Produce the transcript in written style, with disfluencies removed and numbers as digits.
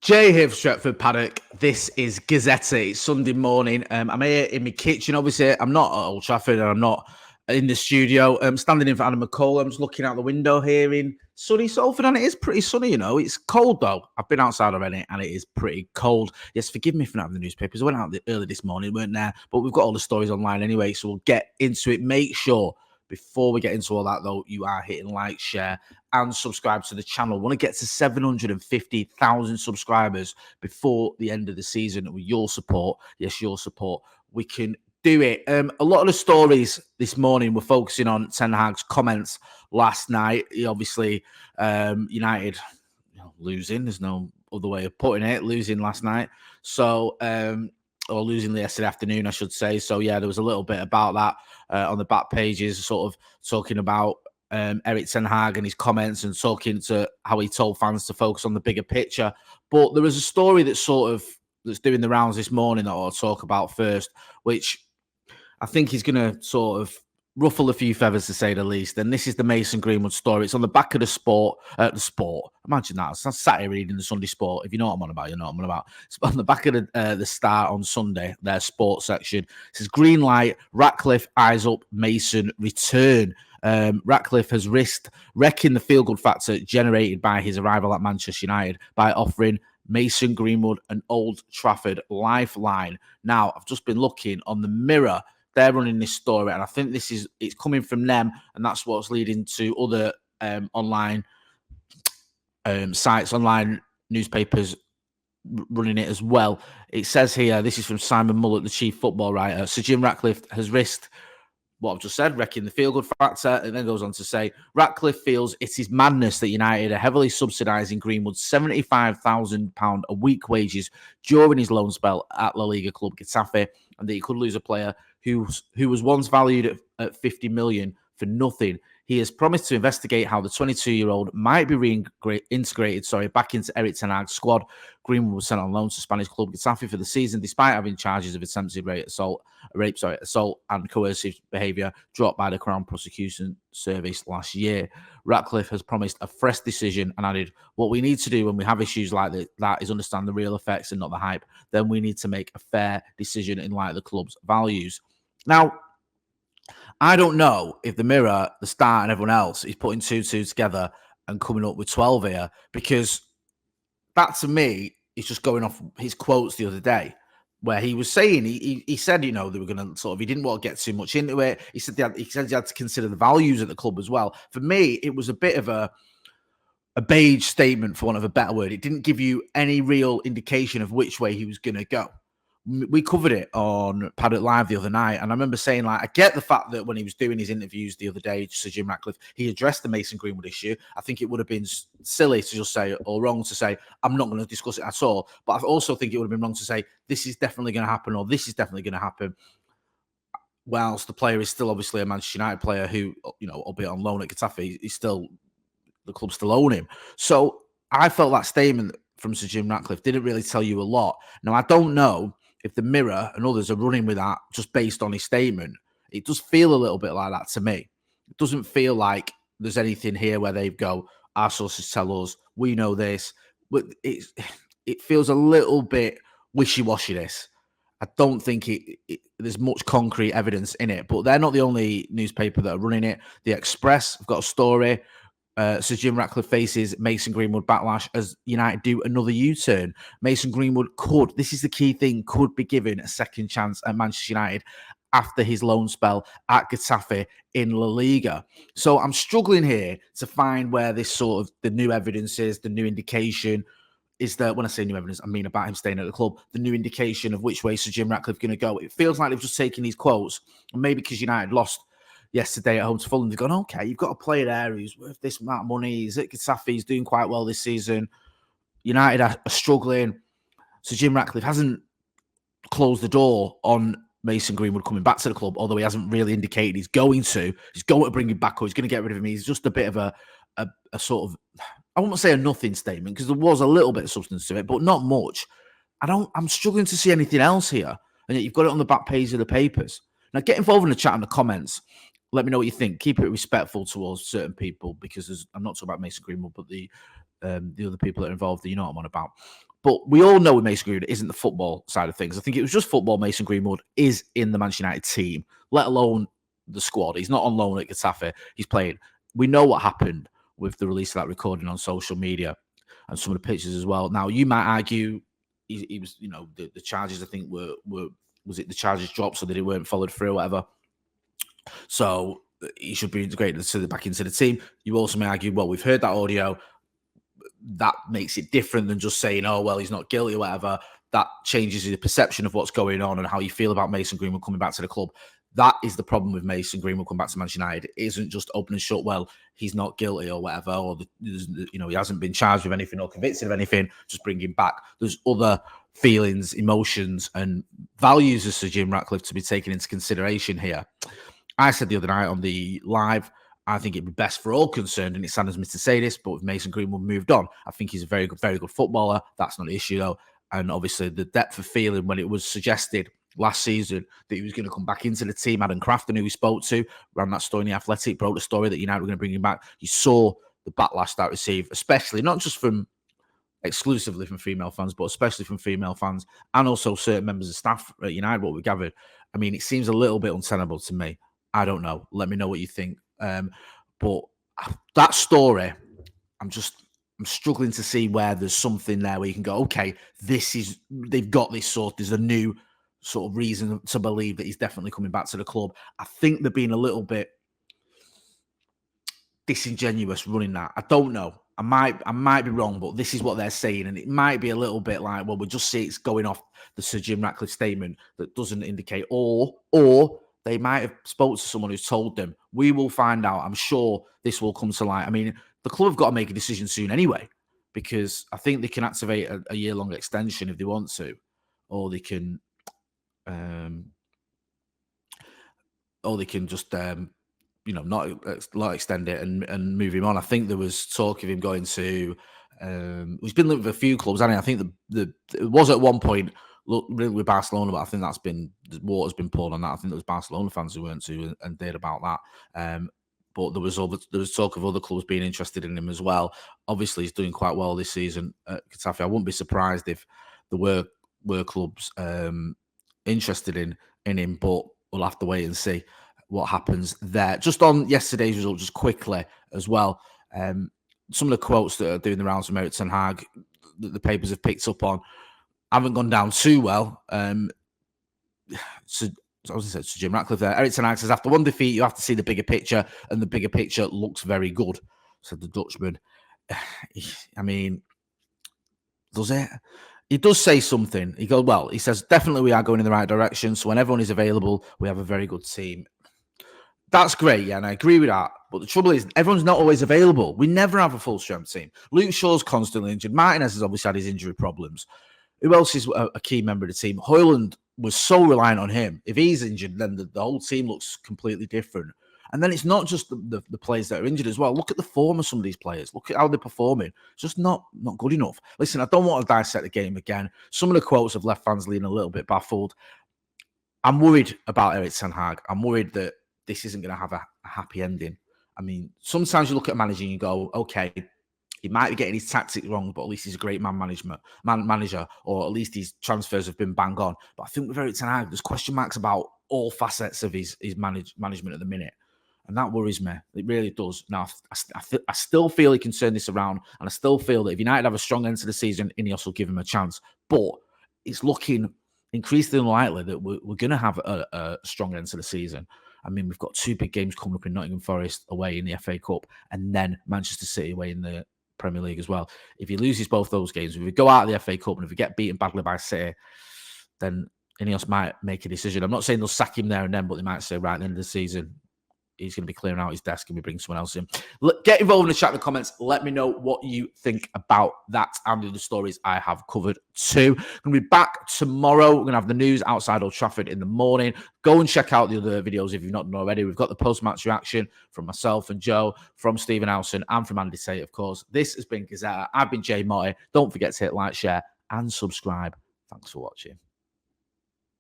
Jay here for Stretford, Paddock. This is Getafe. It's Sunday morning. I'm here in my kitchen. Obviously, I'm not at Old Trafford and I'm not in the studio. I'm standing in for Adam McCall. I'm just looking out the window here in sunny Salford, and it is pretty sunny, you know. It's cold, though. I've been outside already, and it is pretty cold. Yes, forgive me for not having the newspapers. I went out early this morning, weren't there? But we've got all the stories online anyway, so we'll get into it. Make sure, before we get into all that, though, you are hitting like, share, and subscribe to the channel. We want to get to 750,000 subscribers before the end of the season. With your support, yes, your support, we can do it. A lot of the stories this morning were focusing on Ten Hag's comments last night. He obviously, United losing. There's no other way of putting it. Losing last night. So, or losing yesterday afternoon, I should say. So, yeah, there was a little bit about that on the back pages, sort of talking about Erik Ten Hag and his comments and talking to how he told fans to focus on the bigger picture. But there was a story that's doing the rounds this morning that I'll talk about first, which I think is going to sort of ruffle a few feathers, to say the least. And this is the Mason Greenwood story. It's on the back of the Sport. Imagine that. I sat here reading the Sunday Sport. If you know what I'm on about, you know what I'm on about. It's on the back of the Star on Sunday, their sports section. It says, green light, Ratcliffe eyes up Mason return. Ratcliffe has risked wrecking the feel-good factor generated by his arrival at Manchester United by offering Mason Greenwood an Old Trafford lifeline. Now, I've just been looking on the Mirror. They're running this story, and I think it's coming from them, and that's what's leading to other online sites, online newspapers running it as well. It says here, this is from Simon Mullet, the chief football writer. Sir Jim Ratcliffe has risked what I've just said, wrecking the feel-good factor, and then goes on to say, Ratcliffe feels it is madness that United are heavily subsidising Greenwood's £75,000 a week wages during his loan spell at La Liga club Getafe, and that he could lose a player who was once valued at 50 million for nothing. He has promised to investigate how the 22-year-old might be reintegrated back into Erik Ten Hag's squad. Greenwood was sent on loan to Spanish club Getafe for the season, despite having charges of attempted assault and coercive behaviour dropped by the Crown Prosecution Service last year. Ratcliffe has promised a fresh decision and added, what we need to do when we have issues like that is understand the real effects and not the hype. Then we need to make a fair decision in light of the club's values. Now, I don't know if the Mirror, the Star, and everyone else is putting 2-2 together and coming up with 12 here, because that, to me, is just going off his quotes the other day, where he was saying, he said, they were going to he didn't want to get too much into it. He said he had to consider the values at the club as well. For me, it was a bit of a beige statement, for want of a better word. It didn't give you any real indication of which way he was going to go. We covered it on Paddock Live the other night, and I remember saying, I get the fact that when he was doing his interviews the other day, Sir Jim Ratcliffe, he addressed the Mason Greenwood issue. I think it would have been silly to just say, or wrong to say, I'm not going to discuss it at all. But I also think it would have been wrong to say, this is definitely going to happen, or this is definitely going to happen, whilst the player is still obviously a Manchester United player who, albeit on loan at Getafe, the club still own him. So I felt that statement from Sir Jim Ratcliffe didn't really tell you a lot. Now, I don't know if the Mirror and others are running with that just based on his statement. It does feel a little bit like that to me. It doesn't feel like there's anything here where they go, our sources tell us, we know this. But it feels a little bit wishy-washy, this. I don't think there's much concrete evidence in it, but they're not the only newspaper that are running it. The Express have got a story. Sir Jim Ratcliffe faces Mason Greenwood backlash as United do another U-turn. Mason Greenwood this is the key thing, could be given a second chance at Manchester United after his loan spell at Getafe in La Liga. So I'm struggling here to find where this sort of the new evidence is, the new indication is that, when I say new evidence, I mean about him staying at the club, the new indication of which way Sir Jim Ratcliffe is going to go. It feels like they've just taken these quotes, and maybe because United lost yesterday at home to Fulham, they've gone, okay, you've got a player there who's worth this amount of money. He's at Getafe, he's doing quite well this season. United are struggling. So Jim Ratcliffe hasn't closed the door on Mason Greenwood coming back to the club, although he hasn't really indicated he's going to. He's going to bring him back, or he's going to get rid of him. He's just a bit of a sort of, I won't say a nothing statement, because there was a little bit of substance to it, but not much. I'm struggling to see anything else here. And yet you've got it on the back page of the papers. Now, get involved in the chat and the comments. Let me know what you think. Keep it respectful towards certain people, because I'm not talking about Mason Greenwood, but the other people that are involved, that you know what I'm on about. But we all know Mason Greenwood isn't the football side of things. I think it was just football Mason Greenwood is in the Manchester United team, let alone the squad. He's not on loan at Getafe. He's playing. We know what happened with the release of that recording on social media and some of the pictures as well. Now, you might argue he was, the charges, I think, were was it the charges dropped so that it weren't followed through or whatever. So he should be integrated back into the team. You also may argue, well, we've heard that audio. That makes it different than just saying, oh, well, he's not guilty or whatever. That changes the perception of what's going on and how you feel about Mason Greenwood coming back to the club. That is the problem with Mason Greenwood coming back to Manchester United. It isn't just open and shut, well, he's not guilty or whatever, or he hasn't been charged with anything or convicted of anything, just bring him back. There's other feelings, emotions, and values of Sir Jim Ratcliffe to be taken into consideration here. I said the other night on the live, I think it'd be best for all concerned, and it saddens me to say this, but with Mason Greenwood moved on, I think he's a very good footballer. That's not an issue, though. And obviously, the depth of feeling when it was suggested last season that he was going to come back into the team, Adam Crafton, who we spoke to, ran that story in The Athletic, broke the story that United were going to bring him back. You saw the backlash that received, especially not just exclusively from female fans, but especially from female fans and also certain members of staff at United, what we gathered. I mean, it seems a little bit untenable to me. I don't know. Let me know what you think. But that story, I'm struggling to see where there's something there where you can go, okay, they've got this sort. There's a new sort of reason to believe that he's definitely coming back to the club. I think they're being a little bit disingenuous running that. I don't know. I might be wrong, but this is what they're saying, and it might be a little bit like, well, we'll just see it's going off the Sir Jim Ratcliffe statement that doesn't indicate, or they might have spoke to someone who's told them. We will find out. I'm sure this will come to light. I mean, the club have got to make a decision soon anyway, because I think they can activate a year-long extension if they want to, or they can, just not extend it and move him on. I think there was talk of him going to. He's been linked with a few clubs, hasn't he? I think it was at one point with Barcelona, but I think the water's been poured on that. I think there was Barcelona fans who weren't too and did about that. But there was talk of other clubs being interested in him as well. Obviously, he's doing quite well this season at Getafe. I wouldn't be surprised if there were clubs interested in him, but we'll have to wait and see what happens there. Just on yesterday's result, just quickly as well, some of the quotes that are doing the rounds from Erik ten Hag that the papers have picked up on haven't gone down too well. So I was going to say Jim Ratcliffe there. Erik ten Hag says, after one defeat, you have to see the bigger picture, and the bigger picture looks very good, said the Dutchman. I mean, does it? He does say something. He goes, well, he says, definitely we are going in the right direction. So when everyone is available, we have a very good team. That's great, yeah, and I agree with that. But the trouble is, everyone's not always available. We never have a full-strength team. Luke Shaw's constantly injured. Martinez has obviously had his injury problems. Who else is a key member of the team? Højlund was so reliant on him. If he's injured, then the whole team looks completely different. And then it's not just the players that are injured as well. Look at the form of some of these players. Look at how they're performing. It's just not good enough. Listen, I don't want to dissect the game again. Some of the quotes have left fans leaning a little bit baffled. I'm worried about Erik ten Hag. I'm worried that this isn't going to have a happy ending. I mean, sometimes you look at managing and you go, okay, he might be getting his tactics wrong, but at least he's a great manager, or at least his transfers have been bang on. But I think with Erik ten Hag, there's question marks about all facets of his management at the minute. And that worries me. It really does. Now, I still feel he can turn this around, and I still feel that if United have a strong end to the season, Ineos will give him a chance. But it's looking increasingly unlikely that we're going to have a strong end to the season. I mean, we've got two big games coming up in Nottingham Forest away in the FA Cup, and then Manchester City away in the Premier League as well. If he loses both those games, if we go out of the FA Cup and if we get beaten badly by City, then Ineos might make a decision. I'm not saying they'll sack him there and then, but they might say right at the end of the season, he's going to be clearing out his desk and we bring someone else in. Get involved in the chat in the comments. Let me know what you think about that and the other stories I have covered too. I'm going to be back tomorrow. We're going to have the news outside Old Trafford in the morning. Go and check out the other videos if you've not done already. We've got the post-match reaction from myself and Joe, from Stephen Howson, and from Andy Tate, of course. This has been Gazette. I've been Jay Motty. Don't forget to hit like, share, and subscribe. Thanks for watching.